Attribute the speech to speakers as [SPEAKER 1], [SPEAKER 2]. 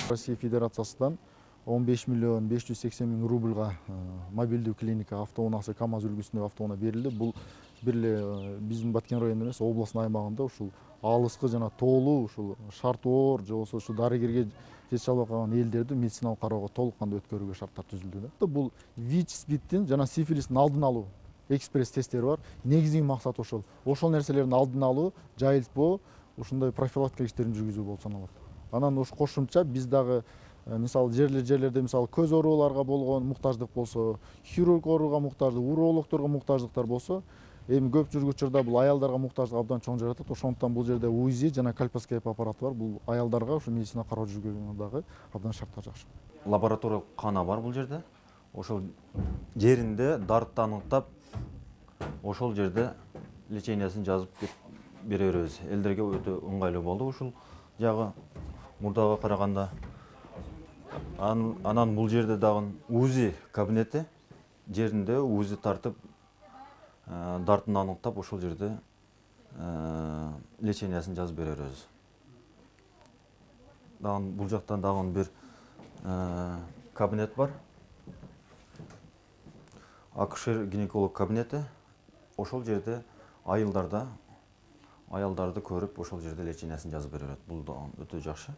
[SPEAKER 1] Россия Федерациясынан 15 миллион 580 мың рубльға мобильдүү клиника автоунаасы КАМАЗ үлгүсүндөгү автоунаа берилди. Бул бирле биздин Баткен районунда эмес, областын аймагында ушул алыскы жана тоолуу ушул шарты оор же болбосо ушу дарыгерге жете албай калган элдерди медициналык кароого толук кандуу өткөрүүгө шарттар түзүлдү. Бул ВИЧ, СПИДтин жана сифилистин алдын алуу экспресс тесттери бар. Негизги максат ошол. Ошол нерселердин алдын алуу, жайылтпоо, ушундай профилактика иштерин жүргүзүү болуп саналат. Анан ушу кошумча биз дагы мисалы жерлерде мисалы көз ооруларга болгон муктаждык болсо, хирург ооруга муктаждык, урологторго муктаждыктар болсо, эми көп учурда бул аялдарга муктаждык абдан чоң жаратат. Ошондуктан бул жерде УЗИ жана кальпоскоп аппараты бар. Бул аялдарга ушу медицина кароо жүргүзүүгө дагы абдан шарттар жакшы.
[SPEAKER 2] Лабораториялык кана бар бул жерде. Ошол жеринде дартты аныктап, ошол жерде лечениясын жазып бере беребиз. Элдерге өтө ыңгайлуу болду ушул жагы мурдага караганда. Анан бул жерде дагы УЗИ кабинети, жеринде УЗИ тартып, дартын аныктап, ошол жерде лечениясын жазып бере беребиз. Дагы бул жактан дагы бир кабинет бар. Акушер-гинеколог кабинети. Ошол жерде аялдарды көрүп, ошол жерде лечениясын жазып берет. Бул да өтө жакшы.